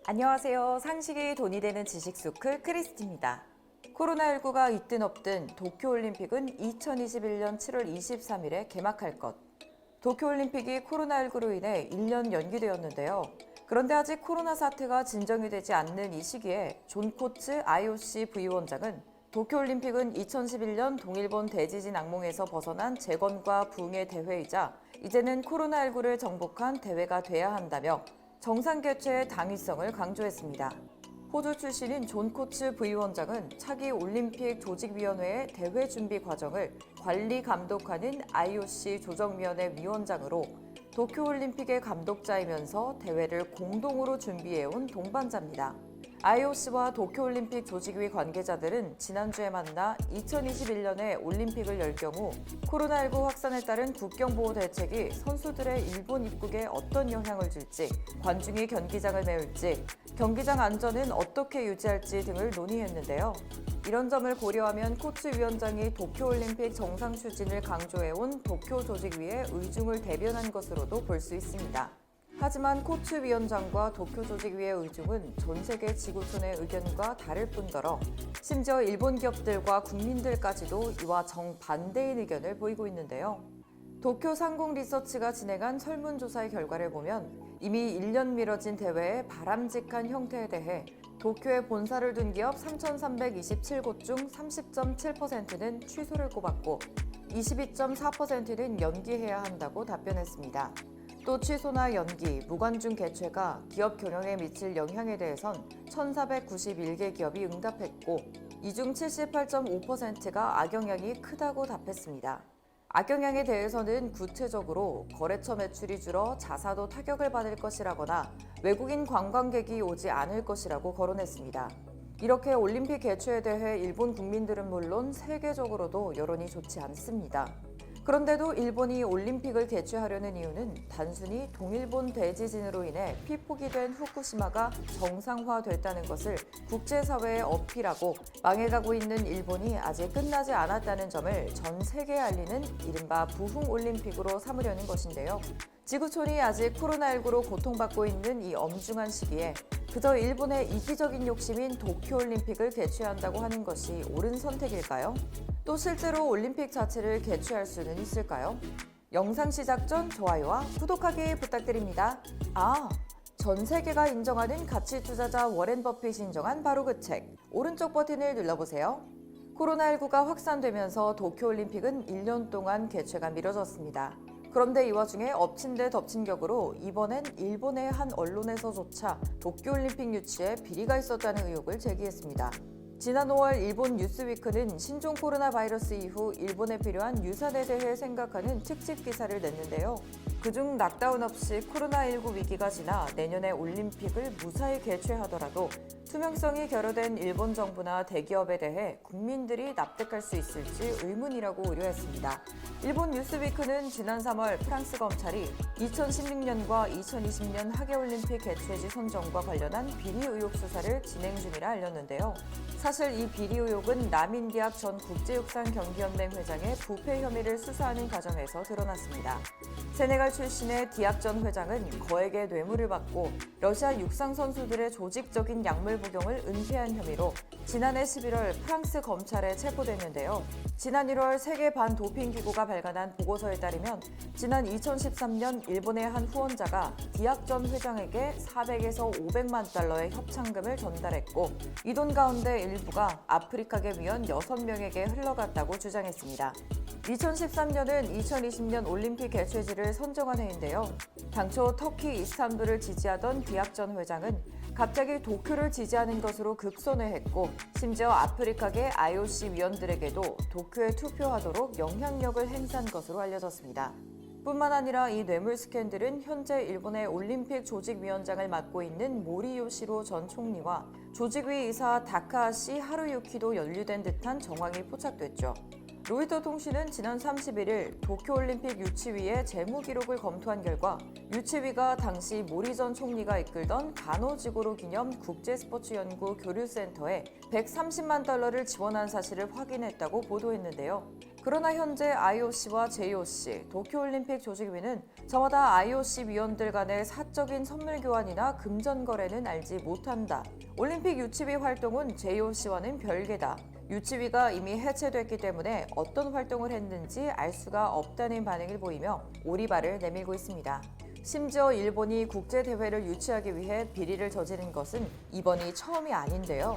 안녕하세요. 상식이 돈이 되는 지식소클 크리스티입니다. 코로나19가 있든 없든 도쿄올림픽은 2021년 7월 23일에 개막할 것. 도쿄올림픽이 코로나19로 인해 1년 연기되었는데요. 그런데 아직 코로나 사태가 진정이 되지 않는 이 시기에 존 코츠 IOC 부위원장은 도쿄올림픽은 2011년 동일본 대지진 악몽에서 벗어난 재건과 부흥의 대회이자 이제는 코로나19를 정복한 대회가 돼야 한다며 정상 개최의 당위성을 강조했습니다. 호주 출신인 존 코츠 부위원장은 차기 올림픽 조직위원회의 대회 준비 과정을 관리 감독하는 IOC 조정위원회 위원장으로 도쿄올림픽의 감독자이면서 대회를 공동으로 준비해온 동반자입니다. IOC와 도쿄올림픽 조직위 관계자들은 지난주에 만나 2021년에 올림픽을 열 경우 코로나19 확산에 따른 국경보호 대책이 선수들의 일본 입국에 어떤 영향을 줄지, 관중이 경기장을 메울지, 경기장 안전은 어떻게 유지할지 등을 논의했는데요. 이런 점을 고려하면 코츠 위원장이 도쿄올림픽 정상 추진을 강조해온 도쿄조직위의 의중을 대변한 것으로도 볼 수 있습니다. 하지만 코츠 위원장과 도쿄조직위의 의중은 전 세계 지구촌의 의견과 다를 뿐더러 심지어 일본 기업들과 국민들까지도 이와 정반대인 의견을 보이고 있는데요. 도쿄 상공리서치가 진행한 설문조사의 결과를 보면 이미 1년 미뤄진 대회의 바람직한 형태에 대해 도쿄에 본사를 둔 기업 3,327곳 중 30.7%는 취소를 꼽았고 22.4%는 연기해야 한다고 답변했습니다. 또 취소나 연기, 무관중 개최가 기업 경영에 미칠 영향에 대해선 1,491개 기업이 응답했고 이 중 78.5%가 악영향이 크다고 답했습니다. 악영향에 대해서는 구체적으로 거래처 매출이 줄어 자사도 타격을 받을 것이라거나 외국인 관광객이 오지 않을 것이라고 거론했습니다. 이렇게 올림픽 개최에 대해 일본 국민들은 물론 세계적으로도 여론이 좋지 않습니다. 그런데도 일본이 올림픽을 개최하려는 이유는 단순히 동일본 대지진으로 인해 피폭이 된 후쿠시마가 정상화됐다는 것을 국제사회에 어필하고 망해가고 있는 일본이 아직 끝나지 않았다는 점을 전 세계에 알리는 이른바 부흥올림픽으로 삼으려는 것인데요. 지구촌이 아직 코로나19로 고통받고 있는 이 엄중한 시기에 그저 일본의 이기적인 욕심인 도쿄올림픽을 개최한다고 하는 것이 옳은 선택일까요? 또 실제로 올림픽 자체를 개최할 수는 있을까요? 영상 시작 전 좋아요와 구독하기 부탁드립니다. 전 세계가 인정하는 가치 투자자 워렌 버핏이 인정한 바로 그 책, 오른쪽 버튼을 눌러보세요. 코로나19가 확산되면서 도쿄올림픽은 1년 동안 개최가 미뤄졌습니다. 그런데 이 와중에 엎친 데 덮친 격으로 이번엔 일본의 한 언론에서조차 도쿄올림픽 유치에 비리가 있었다는 의혹을 제기했습니다. 지난 5월 일본 뉴스위크는 신종 코로나 바이러스 이후 일본에 필요한 유산에 대해 생각하는 특집 기사를 냈는데요. 그중 락다운 없이 코로나19 위기가 지나 내년에 올림픽을 무사히 개최하더라도 투명성이 결여된 일본 정부나 대기업에 대해 국민들이 납득할 수 있을지 의문이라고 우려했습니다. 일본 뉴스위크는 지난 3월 프랑스 검찰이 2016년과 2020년 하계올림픽 개최지 선정과 관련한 비리 의혹 수사를 진행 중이라 알렸는데요. 사실 이 비리 의혹은 남인대학 전 국제육상경기연맹 회장의 부패 혐의를 수사하는 과정에서 드러났습니다. 세네갈 출신의 디악 전 회장은 거액의 뇌물을 받고 러시아 육상 선수들의 조직적인 약물 복용을 은폐한 혐의로 지난해 11월 프랑스 검찰에 체포됐는데요. 지난 1월 세계 반도핑기구가 발간한 보고서에 따르면 지난 2013년 일본의 한 후원자가 디악 전 회장에게 400에서 500만 달러의 협찬금을 전달했고 이 돈 가운데 일부가 아프리카계 위원 6명에게 흘러갔다고 주장했습니다. 2013년은 2020년 올림픽 개최지를 선정한 해인데요. 당초 터키 이스탄불을 지지하던 디악 전 회장은 갑자기 도쿄를 지지하는 것으로 급선회했고 심지어 아프리카계 IOC 위원들에게도 도쿄에 투표하도록 영향력을 행사한 것으로 알려졌습니다. 뿐만 아니라 이 뇌물 스캔들은 현재 일본의 올림픽 조직위원장을 맡고 있는 모리 요시로 전 총리와 조직위 이사 다카하시 하루유키도 연루된 듯한 정황이 포착됐죠. 로이터 통신은 지난 31일 도쿄올림픽 유치위의 재무 기록을 검토한 결과 유치위가 당시 모리 전 총리가 이끌던 가노지고로 기념 국제스포츠연구 교류센터에 130만 달러를 지원한 사실을 확인했다고 보도했는데요. 그러나 현재 IOC와 JOC, 도쿄올림픽 조직위는 저마다 IOC 위원들 간의 사적인 선물 교환이나 금전 거래는 알지 못한다. 올림픽 유치위 활동은 JOC와는 별개다. 유치위가 이미 해체됐기 때문에 어떤 활동을 했는지 알 수가 없다는 반응을 보이며 오리발을 내밀고 있습니다. 심지어 일본이 국제대회를 유치하기 위해 비리를 저지른 것은 이번이 처음이 아닌데요.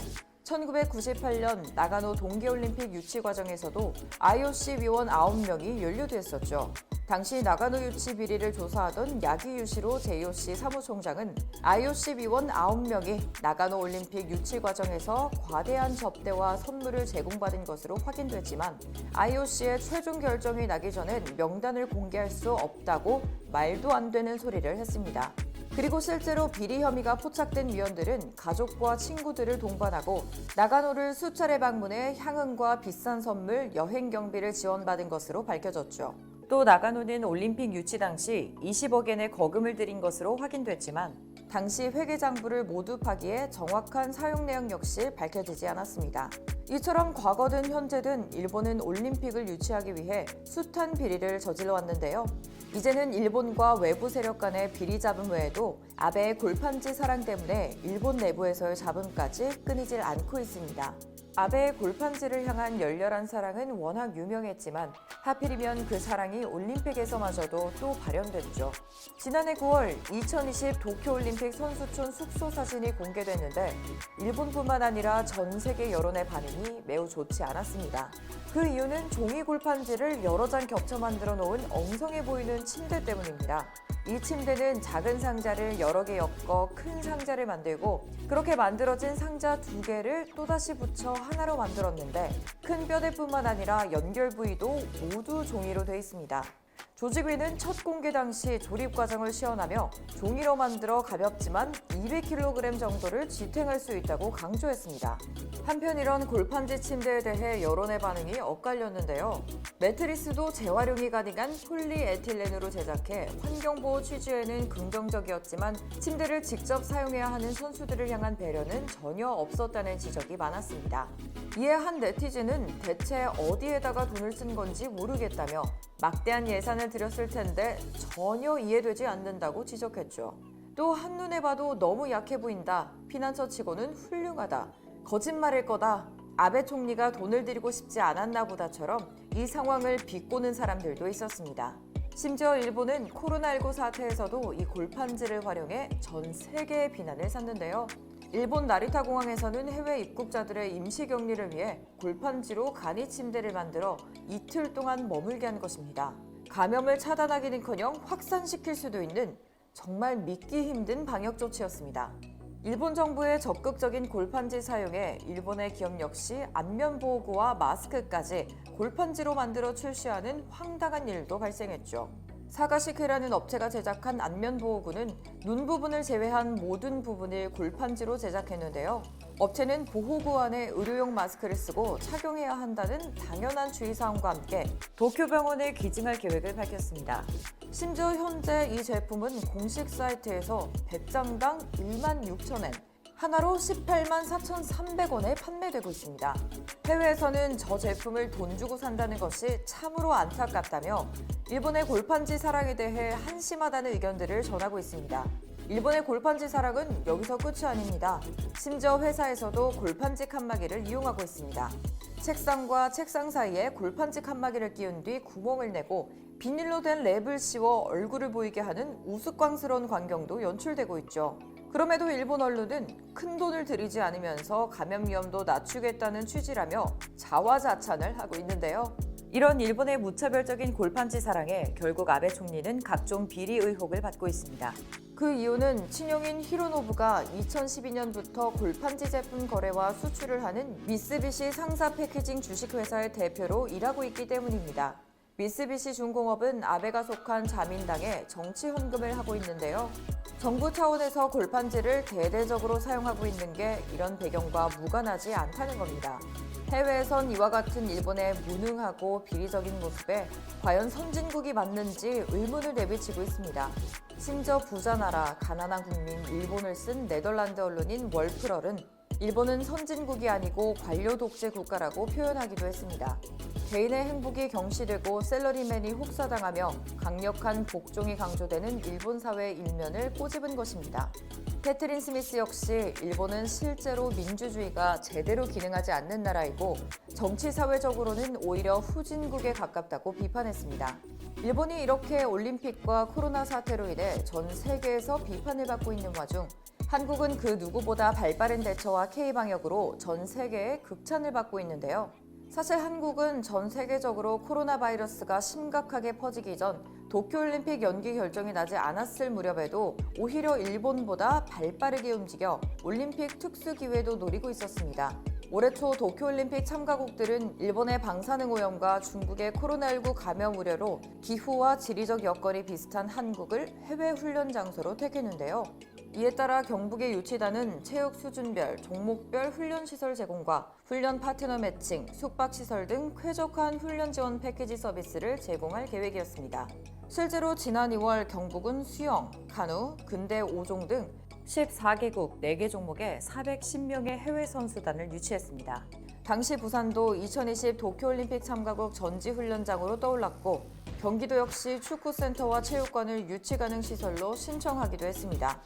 1998년 나가노 동계올림픽 유치 과정에서도 IOC 위원 9명이 연루됐었죠. 당시 나가노 유치 비리를 조사하던 야기유시로 JOC 사무총장은 IOC 위원 9명이 나가노 올림픽 유치 과정에서 과대한 접대와 선물을 제공받은 것으로 확인됐지만 IOC의 최종 결정이 나기 전엔 명단을 공개할 수 없다고 말도 안 되는 소리를 했습니다. 그리고 실제로 비리 혐의가 포착된 위원들은 가족과 친구들을 동반하고 나가노를 수차례 방문해 향응과 비싼 선물, 여행 경비를 지원받은 것으로 밝혀졌죠. 또 나가노는 올림픽 유치 당시 20억 엔의 거금을 들인 것으로 확인됐지만 당시 회계장부를 모두 파기해 정확한 사용 내용 역시 밝혀지지 않았습니다. 이처럼 과거든 현재든 일본은 올림픽을 유치하기 위해 숱한 비리를 저질러 왔는데요. 이제는 일본과 외부 세력 간의 비리 잡음 외에도 아베의 골판지 사랑 때문에 일본 내부에서의 잡음까지 끊이질 않고 있습니다. 아베의 골판지를 향한 열렬한 사랑은 워낙 유명했지만 하필이면 그 사랑이 올림픽에서마저도 또 발현됐죠. 지난해 9월 2020 도쿄올림픽 선수촌 숙소 사진이 공개됐는데 일본뿐만 아니라 전 세계 여론의 반응이 매우 좋지 않았습니다. 그 이유는 종이 골판지를 여러 장 겹쳐 만들어 놓은 엉성해 보이는 침대 때문입니다. 이 침대는 작은 상자를 여러 개 엮어 큰 상자를 만들고 그렇게 만들어진 상자 2개를 또다시 붙여 하나로 만들었는데 큰 뼈대뿐만 아니라 연결 부위도 모두 종이로 되어 있습니다. 조직위는 첫 공개 당시 조립 과정을 시연하며 종이로 만들어 가볍지만 200kg 정도를 지탱할 수 있다고 강조했습니다. 한편 이런 골판지 침대에 대해 여론의 반응이 엇갈렸는데요. 매트리스도 재활용이 가능한 폴리에틸렌으로 제작해 환경보호 취지에는 긍정적이었지만 침대를 직접 사용해야 하는 선수들을 향한 배려는 전혀 없었다는 지적이 많았습니다. 이에 한 네티즌은 대체 어디에다가 돈을 쓴 건지 모르겠다며 막대한 예산을 들였을 텐데 전혀 이해되지 않는다고 지적했죠. 또 한눈에 봐도 너무 약해 보인다. 피난처 치고는 훌륭하다. 거짓말일 거다. 아베 총리가 돈을 들이고 싶지 않았나 보다처럼 이 상황을 비꼬는 사람들도 있었습니다. 심지어 일본은 코로나19 사태에서도 이 골판지를 활용해 전 세계의 비난을 샀는데요. 일본 나리타 공항에서는 해외 입국자들의 임시 격리를 위해 골판지로 간이 침대를 만들어 이틀 동안 머물게 한 것입니다. 감염을 차단하기는커녕 확산시킬 수도 있는 정말 믿기 힘든 방역 조치였습니다. 일본 정부의 적극적인 골판지 사용에 일본의 기업 역시 안면보호구와 마스크까지 골판지로 만들어 출시하는 황당한 일도 발생했죠. 사가시크라는 업체가 제작한 안면보호구는 눈 부분을 제외한 모든 부분을 골판지로 제작했는데요. 업체는 보호구 안에 의료용 마스크를 쓰고 착용해야 한다는 당연한 주의사항과 함께 도쿄병원에 기증할 계획을 밝혔습니다. 심지어 현재 이 제품은 공식 사이트에서 100장당 16,000엔, 하나로 18만 4,300원에 판매되고 있습니다. 해외에서는 저 제품을 돈 주고 산다는 것이 참으로 안타깝다며 일본의 골판지 사랑에 대해 한심하다는 의견들을 전하고 있습니다. 일본의 골판지 사랑은 여기서 끝이 아닙니다. 심지어 회사에서도 골판지 칸막이를 이용하고 있습니다. 책상과 책상 사이에 골판지 칸막이를 끼운 뒤 구멍을 내고 비닐로 된 랩을 씌워 얼굴을 보이게 하는 우스꽝스러운 광경도 연출되고 있죠. 그럼에도 일본 언론은 큰 돈을 들이지 않으면서 감염 위험도 낮추겠다는 취지라며 자화자찬을 하고 있는데요. 이런 일본의 무차별적인 골판지 사랑에 결국 아베 총리는 각종 비리 의혹을 받고 있습니다. 그 이유는 친형인 히로노부가 2012년부터 골판지 제품 거래와 수출을 하는 미쓰비시 상사 패키징 주식회사의 대표로 일하고 있기 때문입니다. 미쓰비시 중공업은 아베가 속한 자민당에 정치 헌금을 하고 있는데요. 정부 차원에서 골판지를 대대적으로 사용하고 있는 게 이런 배경과 무관하지 않다는 겁니다. 해외에선 이와 같은 일본의 무능하고 비리적인 모습에 과연 선진국이 맞는지 의문을 내비치고 있습니다. 심지어 부자 나라, 가난한 국민 일본을 쓴 네덜란드 언론인 월프럴은 일본은 선진국이 아니고 관료 독재 국가라고 표현하기도 했습니다. 개인의 행복이 경시되고 셀러리맨이 혹사당하며 강력한 복종이 강조되는 일본 사회의 일면을 꼬집은 것입니다. 캐트린 스미스 역시 일본은 실제로 민주주의가 제대로 기능하지 않는 나라이고 정치 사회적으로는 오히려 후진국에 가깝다고 비판했습니다. 일본이 이렇게 올림픽과 코로나 사태로 인해 전 세계에서 비판을 받고 있는 와중 한국은 그 누구보다 발빠른 대처와 K-방역으로 전 세계에 극찬을 받고 있는데요. 사실 한국은 전 세계적으로 코로나 바이러스가 심각하게 퍼지기 전 도쿄올림픽 연기 결정이 나지 않았을 무렵에도 오히려 일본보다 발빠르게 움직여 올림픽 특수기회도 노리고 있었습니다. 올해 초 도쿄올림픽 참가국들은 일본의 방사능 오염과 중국의 코로나19 감염 우려로 기후와 지리적 여건이 비슷한 한국을 해외 훈련 장소로 택했는데요. 이에 따라 경북의 유치단은 체육 수준별, 종목별 훈련시설 제공과 훈련 파트너 매칭, 숙박시설 등 쾌적한 훈련 지원 패키지 서비스를 제공할 계획이었습니다. 실제로 지난 2월 경북은 수영, 카누, 근대 5종 등 14개국 4개 종목에 410명의 해외 선수단을 유치했습니다. 당시 부산도 2020 도쿄올림픽 참가국 전지훈련장으로 떠올랐고 경기도 역시 축구센터와 체육관을 유치 가능 시설로 신청하기도 했습니다.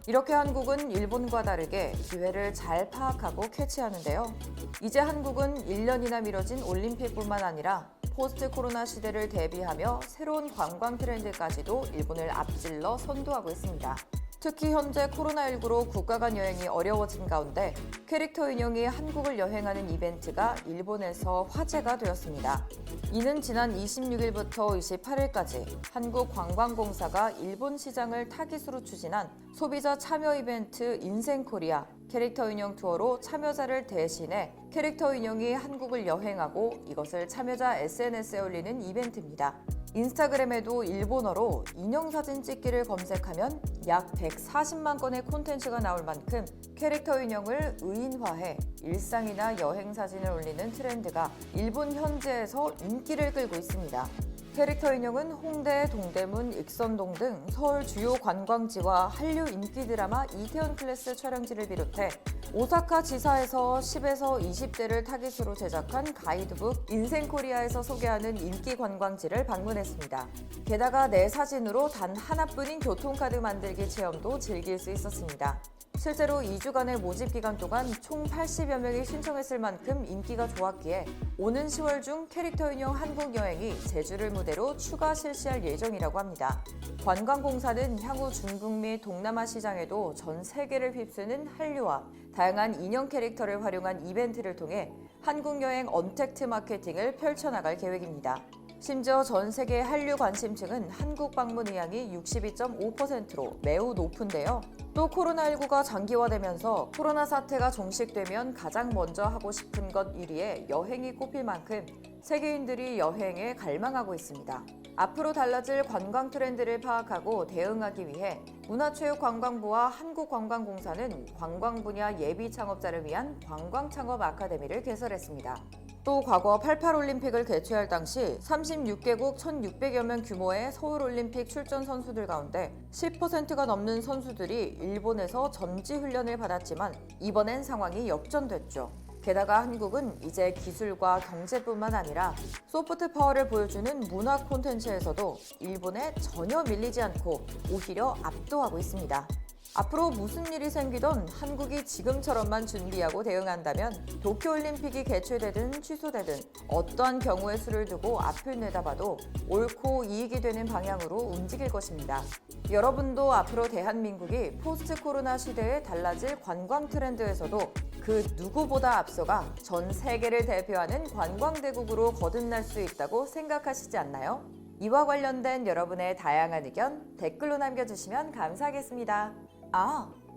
이렇게 한국은 일본과 다르게 기회를 잘 파악하고 캐치하는데요. 이제 한국은 1년이나 미뤄진 올림픽뿐만 아니라 포스트 코로나 시대를 대비하며 새로운 관광 트렌드까지도 일본을 앞질러 선도하고 있습니다. 특히 현재 코로나19로 국가 간 여행이 어려워진 가운데 캐릭터 인형이 한국을 여행하는 이벤트가 일본에서 화제가 되었습니다. 이는 지난 26일부터 28일까지 한국관광공사가 일본 시장을 타깃으로 추진한 소비자 참여 이벤트 인생코리아 캐릭터 인형 투어로 참여자를 대신해 캐릭터 인형이 한국을 여행하고 이것을 참여자 SNS에 올리는 이벤트입니다. 인스타그램에도 일본어로 인형 사진 찍기를 검색하면 약 140만 건의 콘텐츠가 나올 만큼 캐릭터 인형을 의인화해 일상이나 여행 사진을 올리는 트렌드가 일본 현지에서 인기를 끌고 있습니다. 캐릭터 인형은 홍대, 동대문, 익선동 등 서울 주요 관광지와 한류 인기 드라마 이태원 클래스 촬영지를 비롯해 오사카 지사에서 10에서 20대를 타깃으로 제작한 가이드북 인생코리아에서 소개하는 인기 관광지를 방문했습니다. 게다가 내 사진으로 단 하나뿐인 교통카드 만들기 체험도 즐길 수 있었습니다. 실제로 2주간의 모집 기간 동안 총 80여 명이 신청했을 만큼 인기가 좋았기에 오는 10월 중 캐릭터 인형 한국 여행이 제주를 무대로 추가 실시할 예정이라고 합니다. 관광공사는 향후 중국 및 동남아 시장에도 전 세계를 휩쓰는 한류와 다양한 인형 캐릭터를 활용한 이벤트를 통해 한국 여행 언택트 마케팅을 펼쳐나갈 계획입니다. 심지어 전 세계 한류 관심층은 한국 방문 의향이 62.5%로 매우 높은데요. 또 코로나19가 장기화되면서 코로나 사태가 종식되면 가장 먼저 하고 싶은 것 1위에 여행이 꼽힐 만큼 세계인들이 여행에 갈망하고 있습니다. 앞으로 달라질 관광 트렌드를 파악하고 대응하기 위해 문화체육관광부와 한국관광공사는 관광 분야 예비 창업자를 위한 관광창업 아카데미를 개설했습니다. 또 과거 88올림픽을 개최할 당시 36개국 1,600여 명 규모의 서울올림픽 출전 선수들 가운데 10%가 넘는 선수들이 일본에서 전지훈련을 받았지만 이번엔 상황이 역전됐죠. 게다가 한국은 이제 기술과 경제뿐만 아니라 소프트 파워를 보여주는 문화 콘텐츠에서도 일본에 전혀 밀리지 않고 오히려 압도하고 있습니다. 앞으로 무슨 일이 생기던 한국이 지금처럼만 준비하고 대응한다면 도쿄올림픽이 개최되든 취소되든 어떠한 경우의 수를 두고 앞을 내다봐도 옳고 이익이 되는 방향으로 움직일 것입니다. 여러분도 앞으로 대한민국이 포스트 코로나 시대에 달라질 관광 트렌드에서도 그 누구보다 앞서가 전 세계를 대표하는 관광대국으로 거듭날 수 있다고 생각하시지 않나요? 이와 관련된 여러분의 다양한 의견 댓글로 남겨주시면 감사하겠습니다.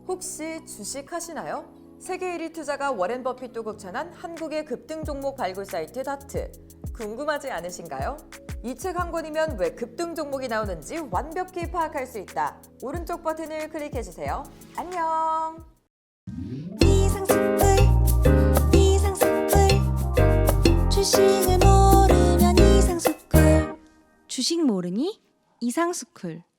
혹시 주식 하시나요? 세계 1위 투자가 워렌 버핏도 극찬한 한국의 급등 종목 발굴 사이트 다트. 궁금하지 않으신가요? 이 책 한 권이면 왜 급등 종목이 나오는지 완벽히 파악할 수 있다. 오른쪽 버튼을 클릭해주세요. 안녕! 주식을 모르면 이상스쿨. 주식 모르니? 이상스쿨.